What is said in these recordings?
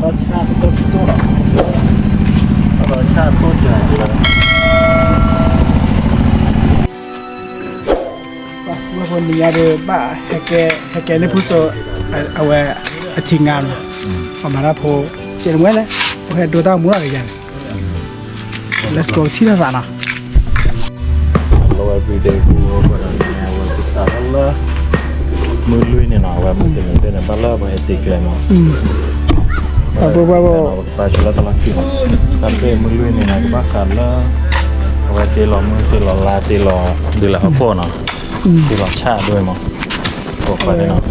รสชาติตัวรสชาติโคตรใหญ่เลยว่าคนนี้ได้บ้าให้แกในผู้โซเอาไว้ทิ้งงานประมาณนั้นพอเจอเมื่อไหร่พอให้ดูตามมืออะไรอย่าง let's go ที่นั่นนะเรา everyday กูก็ได้งานวันที่3แล้วมือลุยเนี่ยหน่อยว่ามันจะมีเป็นบ้านเล่าไปติดเลยมั้งไปชลตลาดที่มั้งtapiมือลุยเนี่ยนะก็บ้ากันแล้วเอาไว้ตีหล่อมือตีหล่อลาตีหล่อดีแล้วครับพวกเนาะตีหล่อชาด้วยมั้งพวกไปเลยเนาะ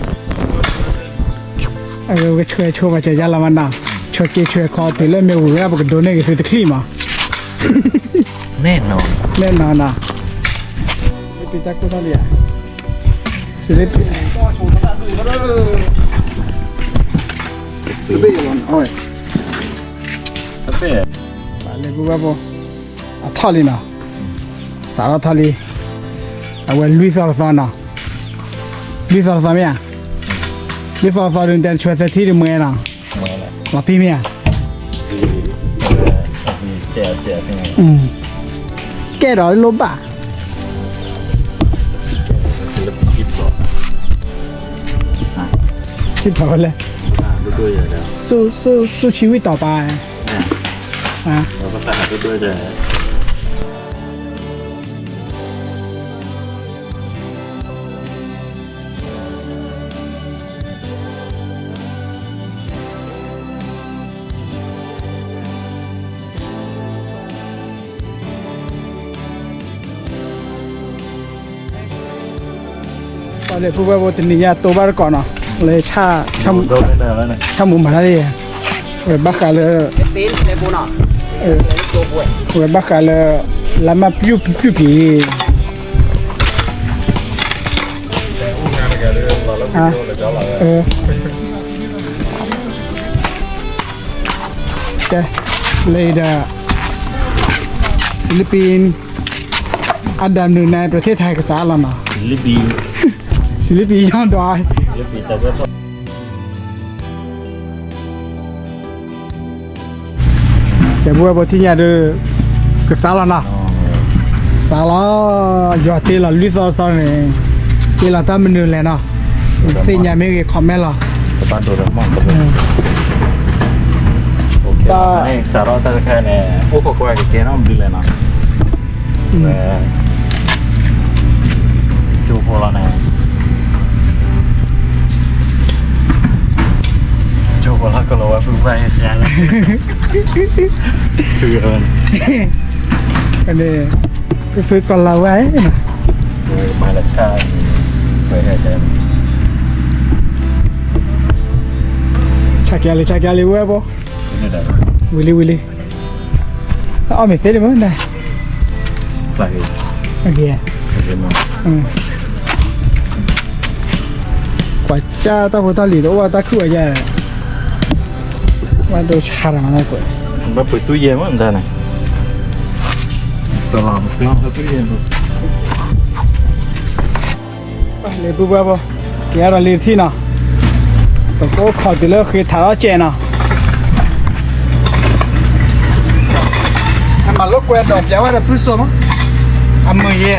ก็ช่วยมาจะยาละมันนะช่วยเกี่ยวคอตีเล่นไม่หุ่นแล้วบอกโดนเนี่ยก็คือตะคลีมาแน่นอนนะไม่ปิดตากูทำยังสิลิปก็ชงกระดาษดูก็ได้ไม่ยอมโอ้ยtapi balik gua apa athali na sara thali awe lui sar sana ya lui sar den chwe se thi de mwe na la pi mya เจ๋เป็นไงแกดอยลบป่ะศิลปินคิดก่อนคิดต่อเลยด้วยอย่างเดียวสู้ชีวิตต่อไปเราก็ตัดด้วยเลยตอนนี้ผู้ว่าตินี่ยาตัวบ้านก่อนเนาะเลยชามุมมาได้เลยบักกะเลยตีนเลยปูเนาะตัวป่วยบักกะเลยลามาพิวปีเลยเดาศิลปินอันดับหนึ่งในประเทศไทยก็สาแล้วนะศิลปินย้อนดอยศิลปินแต่ก็แต่บัวบที่เนี่ยดูก็สาแล้วนะสาแล้วยอดเตล่ะลิซอร์เนี่ยเตล่ะตามมันดูเลยนะเสียงยังไม่ได้คอมเมนต์ละบ้านโดเรมอนก็เป็นโอเคนี่สาระแต่แค่เนี่ยโอ้โหก็แค่น้องดูเลยนะจูโพลาเนี่ยจูโพลาก็รู้ว่าฟื้นไปแค่ไหนคืออันนี้ฟื้นก่อนเราไว้นะมาละชาไปให้เต็มชักยาเลยเว้ยบ่วิลลี่เอาไม่เสร็จมั้งได้ไปโอเคกว่าจะต้องพูดตลีตัวว่าตะคือว่าว่าดูชาละมันได้กว่าแบบเปิดตู้เย็นมั้งได้ไหมตลอดกล้องตู้เย็นไปเลยปุ๊บปุ๊บแกเราเลี้ยที่น่ะตัวก็ขอจะเลิกคือถ่ายแล้วเจน่ะมาลูกแกดอกยาวว่าจะพูดซ้ำทำมือเย่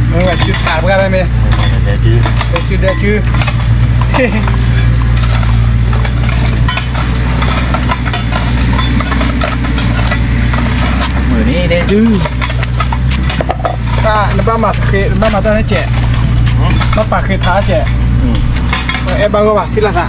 มือแบบจุดขาดไปกันไหมเดี๋ยวจื้อมือนี้เดี๋ยวจื้อน้ำปลาหมักตอนนี้เจ๊น้ำปลาคือท้าเจ๊บางก็ว่าที่ละค่ะ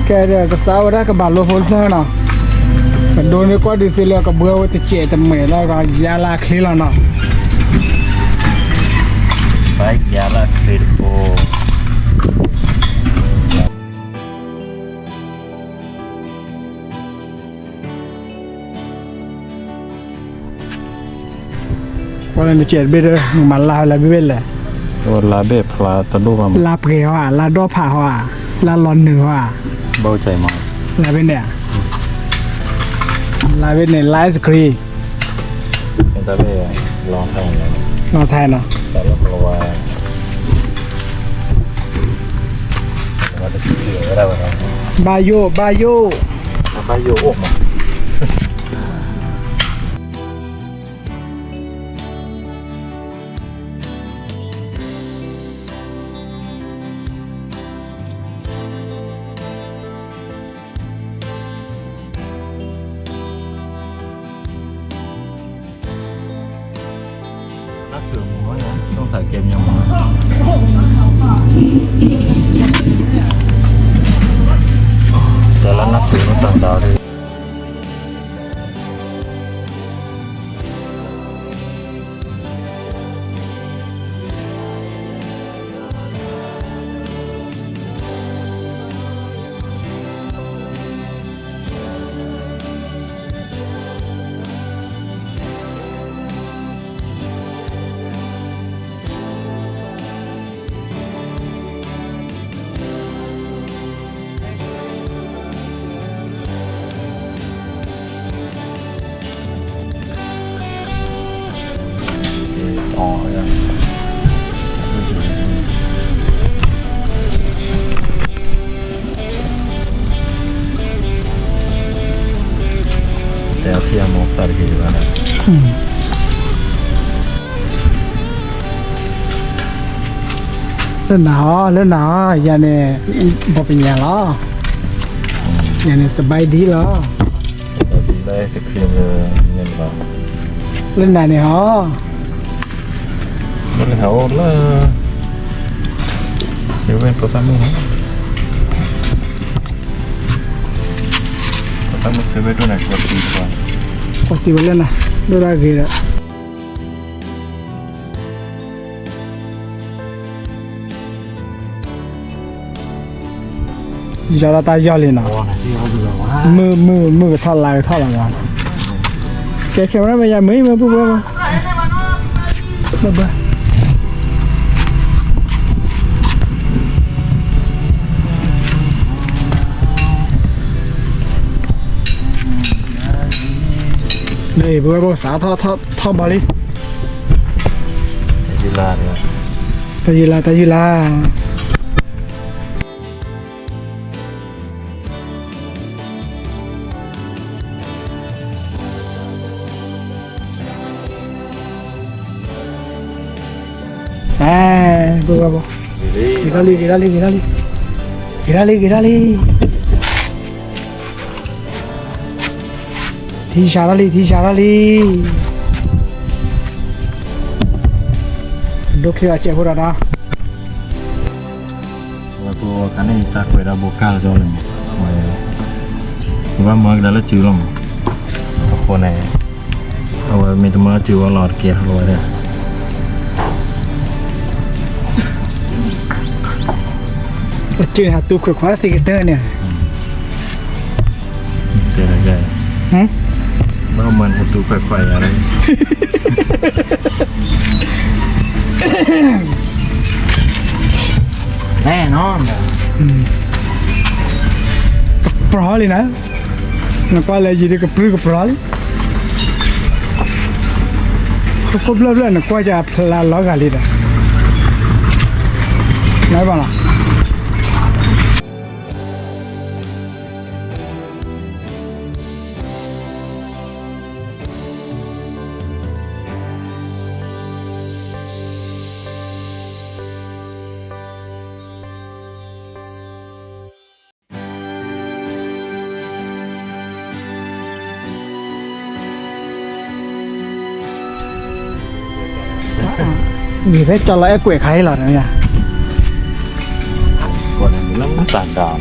แกเดี๋ยวก็สาวได้ก็บาดโลฝนเนาะโดนก็ดิสิแล้วก็เบื่อว่าจะเจ็บแต่ไม่แล้วก็ยาลาคลีแล้วเนาะ baik jalan Virgo Kalau ni cek beda malah lah beda lah. oh labe pla tadu mam La pre hoa, la do pa hoa, la lon nu hoa. bau chai ma La beda. La beda la ice cream. kita be long hai ne No thai no. kalau keluar ada kiri berapa Bayo, bayo. apa yo oh maนักสืบหัวนะต้องใส่เกมยังมาแต่ละนักสืบมันต่างดาวเลย อ๋อยังแต่เทียมมองสารกีแล้วนะเล่นหนาวอย่างนี้บ่เป็นยังล้ออย่างนี้สบายดีล้อ แต่ดีได้สครีมเลยเงินเรา เล่นไหนเนี่ยฮะ Boleh tahu lah. Siapa pertama? Pertama siapa tu nak buat apa? Pasti boleh lah. Dua lagi dah. Jalan tajam ni nak. Oh nanti aku juga wah. Mưa thao lại mà. Cái khéo đó bây giờ mới mưa bữa bữa. Bye. Đây bữa bữa xả thọ bỏ đi. Tại vì là bữa Gira li. Thi xả li. Dok kira cek hura dah. Aku kan ini tak kira bokal jauh ni. Gua mau dalam cium. Apa ni? Awak minta mau cium lor kia luar ya. Chuyện hạt tu khóa thì cái tơ nè. Thế là cái. Bao mình hạt tu khỏe ở đây. Nè nó. Pro đi nè. Nó qua lại gì đi cái pro đi. Không lâu nó qua ra là ló gà đi đó. Nói bao nào. Vì thế cho lại quệ khay là nữa nha. Còn này lắm nó tàn đàm.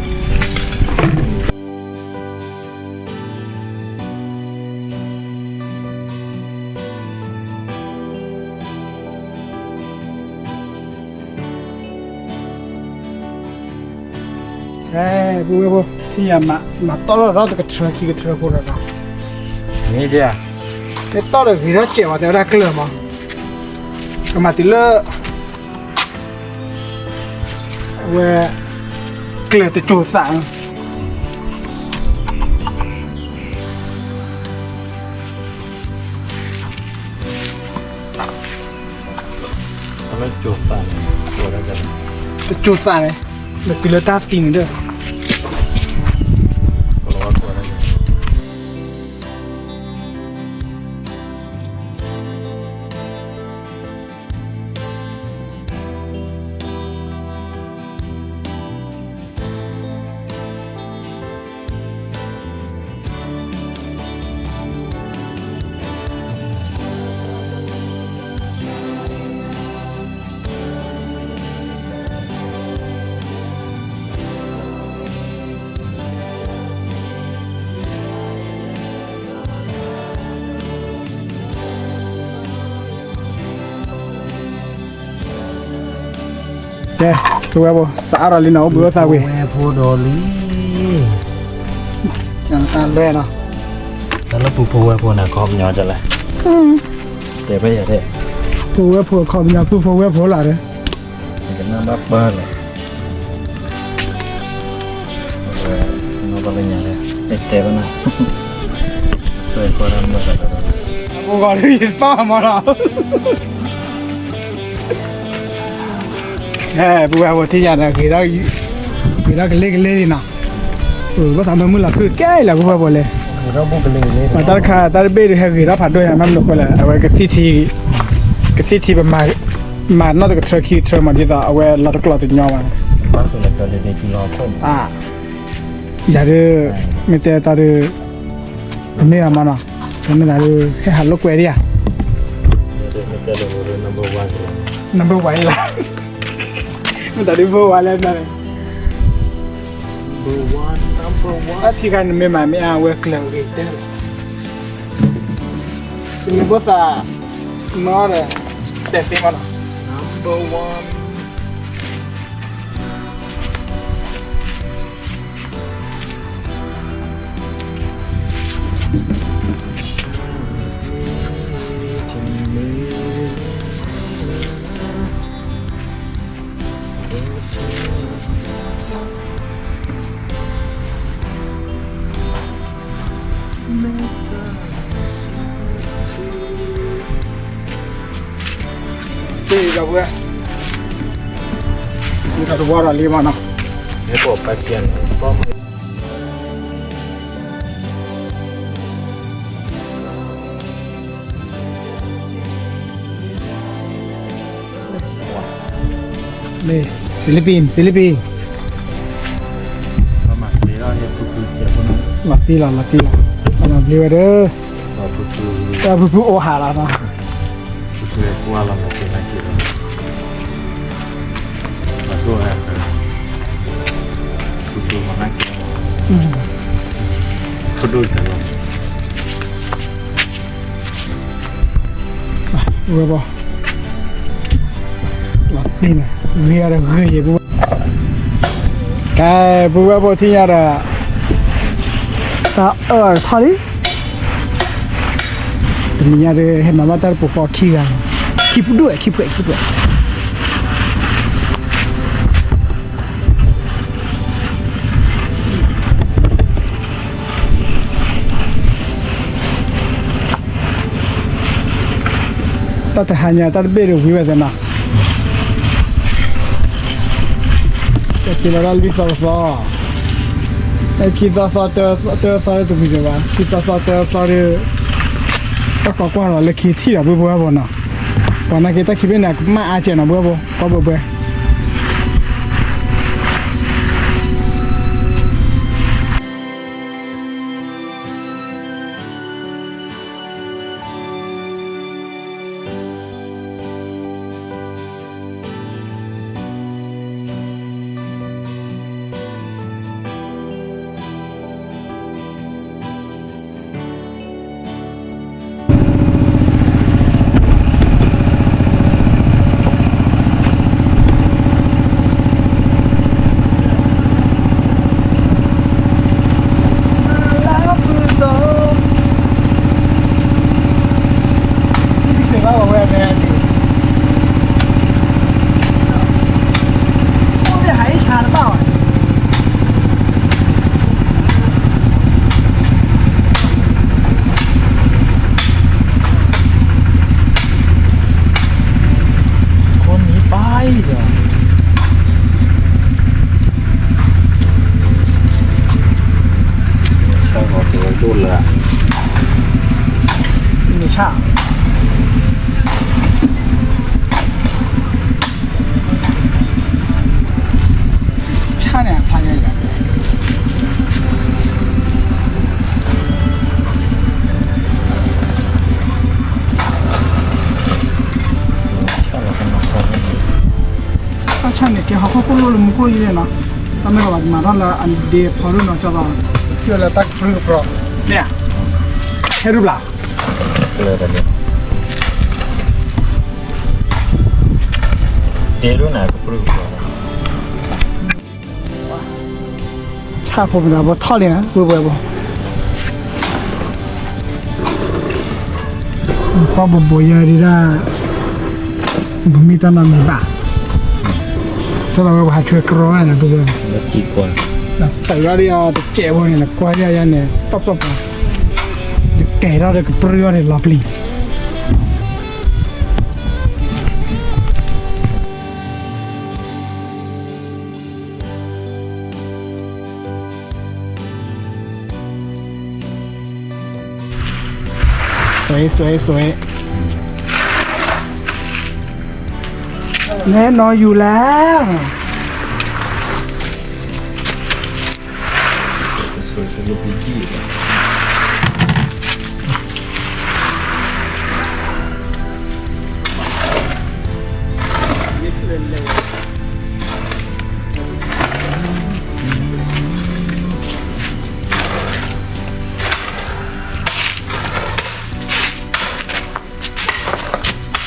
不不不，听见嘛，到了绕这个车去个车过来了。你这，那到了给他接吧，在那个了吗？干嘛的了？我给了的周三。他们就饭，我在这里。周三嘞，那给了打顶着。ตัวบ่สาระลินาบ่ซาเว แม่พูดอลี จังตาแลนะ แล้วปูปูไอ้พวกน่ะคอมยอจะเลยเจ็บไปอย่าเด้ ผู้ว่าผู้ขอบยาผู้ว่าผู้ล่ะเด้ มันก็น่าบับเบิ้ลเลยnó có bên nhà đây đẹp đẹp lắm này sợi qua đâm vào đây บ่ก็ได้ยินป้ามาแล้วผู้ว่าที่ยาน่ะคือเราก็เล็กๆนี่นะว่าทำให้มื้อละคือแก่ล่ะผู้ว่าบ่เลย เราบุกเลยเลย มาตัดขาตัดเบรให้คือเราผัดด้วยมันลงไปแล้วเอาไว้กะทิประมาณนอกจากเทอร์คีเทอร์มาที่ตาเอาไว้เราตะกลอติดยาวมัน บ้านตัวเล็กก็เลยได้กินรอคน อย่าเด้อไม่แต่ตาเด้อไม่เอามาเนาะฉันไม่ได้เด้อให้หันลูกแกดิอ่ะ เด็กๆจะเลย number one เลย number one ละไม่ได้ number one แล้วนั่น number one ที่กันไม่มาไม่เอาเว้ยเคลียร์เด้อสิ่งภาษาโน้ตเลยแต่ที่มัน number one 对个不？你看这瓦里嘛呢？ นี่พวกไปเกียนก็ไม่ นี่ศิลปิน ประมาณนี้เราจะพูดเกี่ยวกับ ลาตีละเอามาเรียกเด้อ เราพูด แต่ผู้โอหาละนะ พูดว่าเราไม่เป็นอะไรกินมาตัวแรกพูดมานักกินพูดดูกันเรา เว้ยบ่ลาตีนะเรียกเฮ้ยบุกายบุว่าบ่ที่ยาละตาทอดินี่ยาเด้เห็นมาตาปุ๊บขี้กันขี้ปุ๊ด้วยตัดหางยาตัดเบรวิวเดนะแต่ที่เราลิซ่าแต่คิดว่าซอเตอร์ตัวพี่เจ้าคิดว่าซอเตอร์ก็กว้างเลยคิดที่เราบัวบ่เนาะตอนนั้นคิดว่าคิดเป็นแบบมาอาเจนบัวก็บัว ชาเนี่ยพายใหญ่ ชาเราเป็นมาพอ ถ้าชาเนี่ยเกี่ยวกับพวกลูกมุกเลยเนาะถ้าไม่ว่ามาแล้วอันเดียพอรู้เนาะจะว่าเชื่อแล้วตักรู้ปลอกเนี่ยให้รู้เปล่า เลยแบบนี้เดี๋ยวรู้หน่อยก็ปลุก ชาผมนะบ่ทอดเลยนะเบื่อบ่พอบ่ยาดีได้บ่มีตานามีบ้าจะเราไปหาช่วยกรอนะตัวเอง แล้วกี่คน แล้วใส่ว่าเดียวจะเจ็บบ่เนี่ยกว่าเดียวเนี่ยปั๊บแก่เราเด็กเปรี้ยวเนี่ยลับลีสวยแน่นอนอยู่แล้ว สวยสนุกดี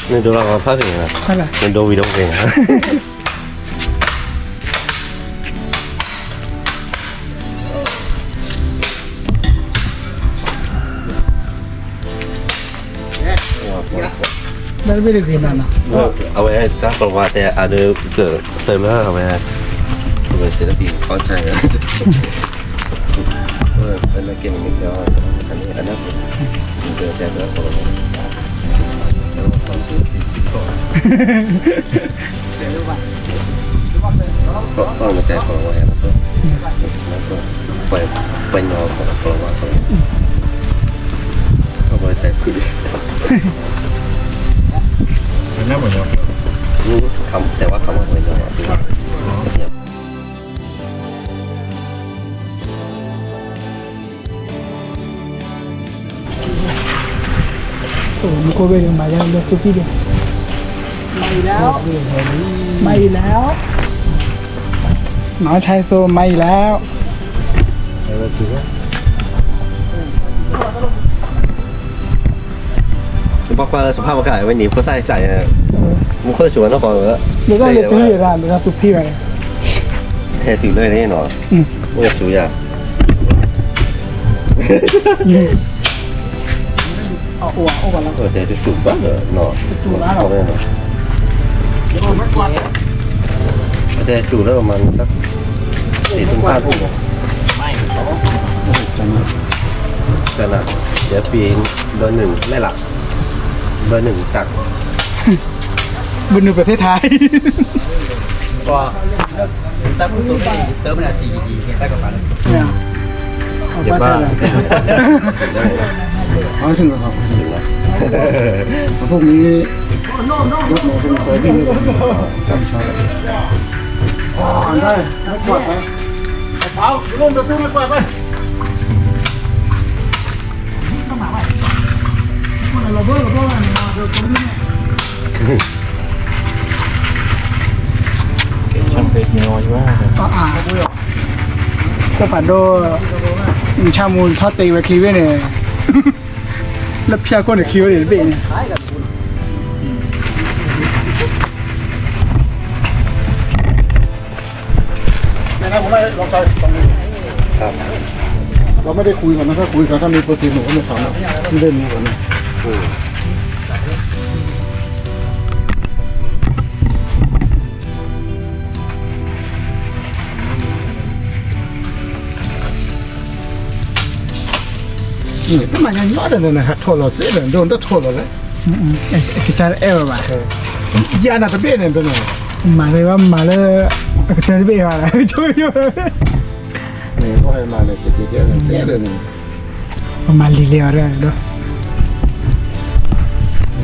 nên đồ là phát triển là นั่นแหละ nên đồ vì đông tiền hả นั่นไม่ได้เรียนนะ เอาไว้จ้าประวัติแต่อาจจะเกิดเติมแล้วเอาไว้เป็นศิลปินเข้าใจนะเป็นนักเก็ตมิกแล้วอันนี้อันนั้นเกิดแต่แล้วก็ต้องมาแต่ของไว้แล้วก็ไปนอนของประวัติเอาไว้แต่คือ มันน่าเหมือนกัน คำแต่ว่าคำว่าไปนอนคือเนี่ย โอ้มุกเวรมาแล้วเลือกทุกที่เดียวไม่แล้วน้องชายโซไม่แล้ว แล้วคือว่า 包括สภาพอากาศวันนี้ก็ใต้ใจมันค่อยชวนน้องฟังแล้ว เดี๋ยวก็เลยตื้ออยู่ร้านเดี๋ยวก็ทุกที่ไป แค่ตื่นเลยแน่นอนไม่อยากชูยา เอาอ้วกแล้ว แต่จะสูบบ้างเหรอเนาะเอาไปเนาะแต่สูบแล้วประมาณสัก4-5 ทุ่ม ไม่ กันนะเดี๋ยวปีนเบอร์ 1ไม่หลับเบอร์ 1ตัก บนประเทศไทย ก็ถ้าคุณตัวไม่เติมมันอะ4 ดีได้กับมัน เนี่ยเอา เดี๋ยว ไป บ้า เลย ได้ เอาถึงแล้วครับ ถึงแล้ว พวกนี้รถหนูสงสัยที่นี่ครับใช่ได้ไม่กวาดไปเปล่าลงเดี๋ยวตู้ไม่กวาดไปต้องมาไปคนเราเบอร์กับพวกนั้นเดี๋ยวตรงนี้ ช่างเป็ดมีน้อยมากเลย ก็ปัดโดชามูลทอดตีไว้คลีเว่เนี่ยแล้วพี่ก็เนี่ยคลีเว่เนี่ยเป็น นะผมไม่ลองใช้ตรงนี้ ครับ เราไม่ได้คุยกันนะถ้าคุยกันถ้ามีเปอร์เซ็นต์ผมก็ไม่ทำนะที่เล่นนี้ผมนะนี่ทำไมยังยอดเลยนะฮะโทษเราเสียเลยโดนต้องโทษเราเลย กระจายเอวป่ะ ยาหน้าตะเบี้ยเนี่ยตัวไหน มาเลยว่ามาเลยกระจายเบย์อะไรช่วยอยู่ นี่ก็ให้มาเลยเจ๊ๆเสียเลยนี่ ประมาณลีเลียวได้ด้วย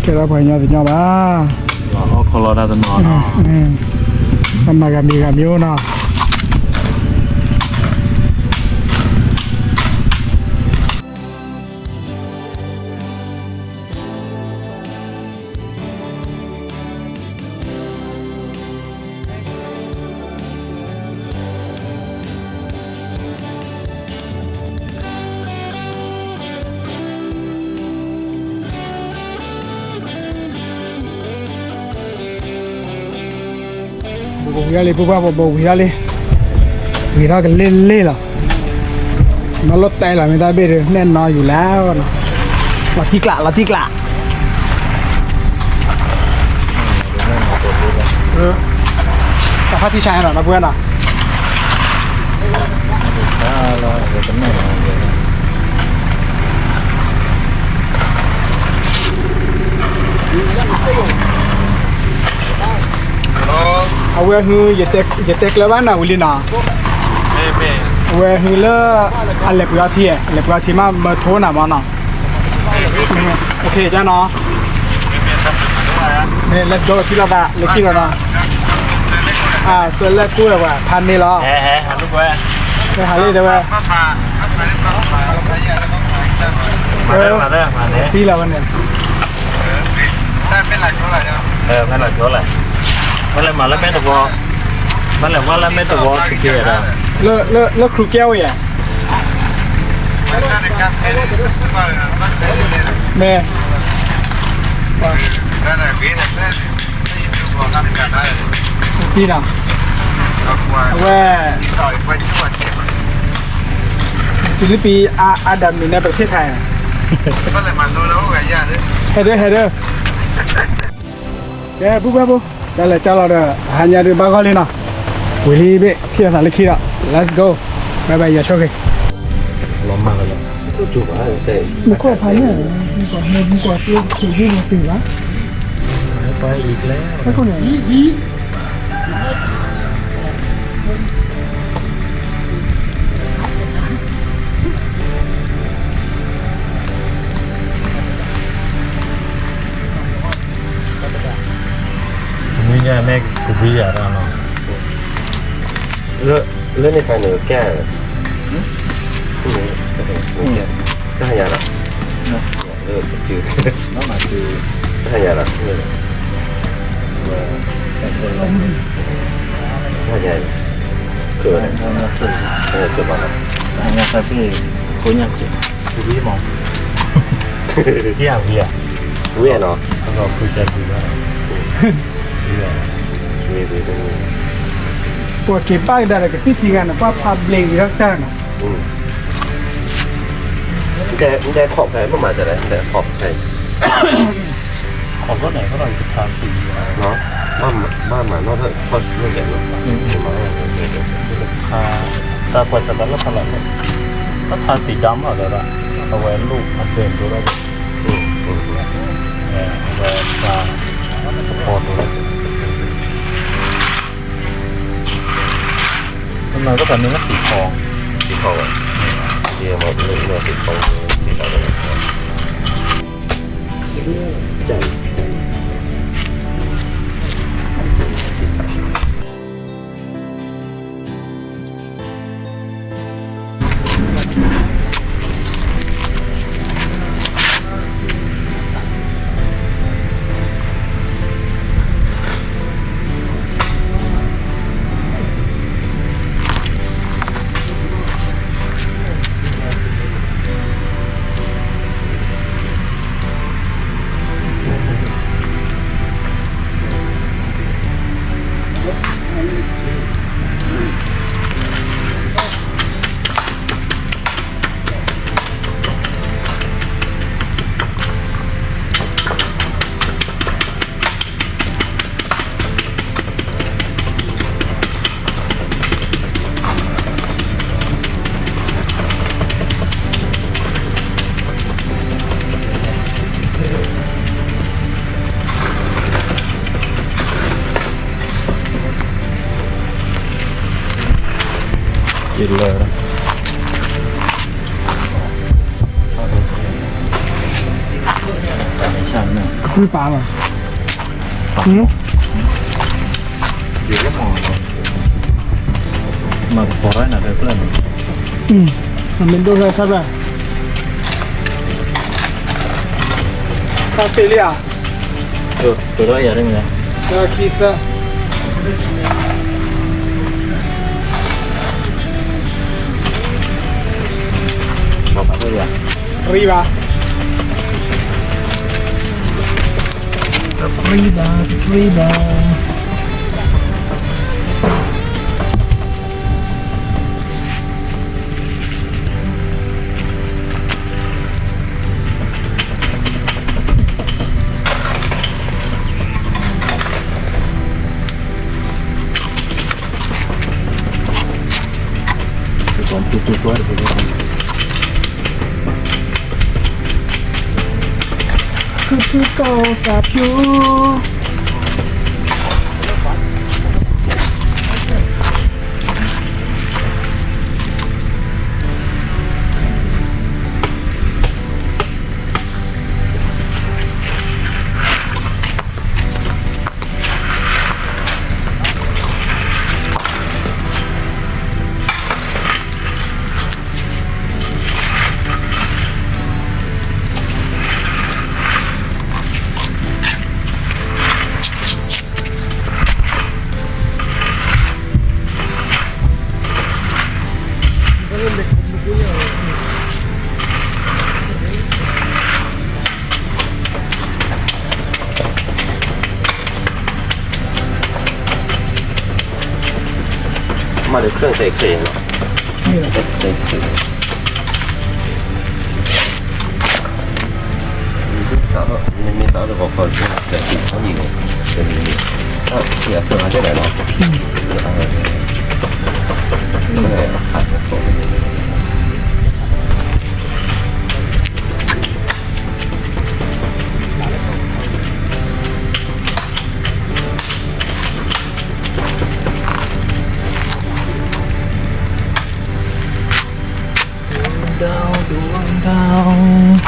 แค่เราพยายามจะยอมบ้า เราโคโลราโดนอนเนาะ ทำมากับมีกับมิวเนาะบุกยาเลยปุ๊บว่าบุกยาเลยวีระกันเล่นเล่หรอมารถไต่หรอไม่ได้เบรแน่นอนอยู่แล้วนะลาติกละแต่พัดที่ชายหรอนะเพื่อนอ่ะ เราจะไม่นอนเลย เอาไว้คืออย่าเต็กแล้วว่าน่ะวิลินาเอาไว้คือเลอะไรปุยอาทีอะไรปุยอาทีมาโทน่ะมาเนาะโอเคจ้าเนาะเนี่ย let's go ที่เราได้เล็กที่เราเนาะส่วนแรกกู้แล้วว่าพันนี่เหรอฮัลโหลเว้ยไปหาเลยเดี๋ยวว่ามาเลยที่เราเนี่ยไม่หลักเท่าไหร่มาแล้วแม่ตะวอมันแหละว่าแล้วแม่ตะวอสเกตอ่ะเลิกครูแก้วอ่ะแม่พี่น่ะว่าศิลปินอาดัมในประเทศไทยเฮเดอร์แกปุ๊บได้เลยจ้าเราเด้อหันยาดูบ้างก็เลยนะวิลีเบ้ที่เราเล็กที่ละ let's go บายอย่าโชคดีล้มมากเลยจุกอ่ะใช่มึงก็พายเนี่ยมึงก็เตี้ยถือวิ่งมาถึงวะไปอีกแล้วไอ้คนไหนนี่เนี่ยแม่กูวิ่งอะไรเนาะเรื่องในไฟเหนือแก่พวกนี้ก็หายาละจืดน้องหมาจืดก็หายาละหายาเกิดเกิดมาแล้วหายาใส่พี่คุณอยากจืดกูวิ่งมองเหี้ยเนาะเราคุยกันดูว่าปวดเก็บบ้างได้กับที่ทีกันนะว่าพาเบลย์รักษานะได้ขอบใครประมาณจะได้แต่ขอบใครขอบก็ไหนก็หน่อยทาสีเนาะบ้านหมานอกเถอะเขาไม่เจ็บหรอกตาปวดจะตัดแล้วพลังก็ทาสีดำอะไรละเอาไว้ลูกมันเป็นตัวเราเอาไว้ตาพอตัวเราก็แบบนี้ก็สีทองอ่ะเดี๋ยวมาเนื้อสีทองสีอะไรใจกินเลยนะ ไม่ปลาหรออยู่ก็มองมาพอได้หน่ะได้เพื่อน มันเป็นตัวอะไรครับล่ะตาเปลี่ย ตัวละอย่างได้ไหม ตาคิซ่า บอกมาตัวอย่าง Arriba. Arriba. Con tu cuerpo. Go for you. mà đượcเครื่องใส่เครื่องใส่เครื่องมีสาวหรือบอกคนเด็กเขาอยู่เป็นเสียเครื่องมาใช่ไหมเนาะขาดตัว down.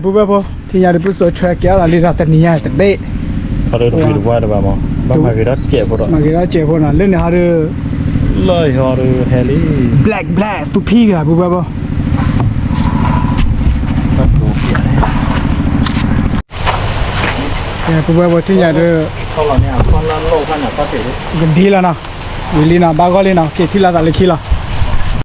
Buba thì nhà đi bút số track kéo là đi ra tận nhà tận bể. Họ được bị được qua được bao mò, bao mà cái đó chẹp rồi. Mà cái đó chẹp rồi là lên này họ được lời họ được heli. Black tụ phi là Buba. Buba thì nhà được. Sau là nhà con lan lô con nhà có thể. Gần thi là nào, vì nào ba gói lên nào, kia thi là tại lịch khi là.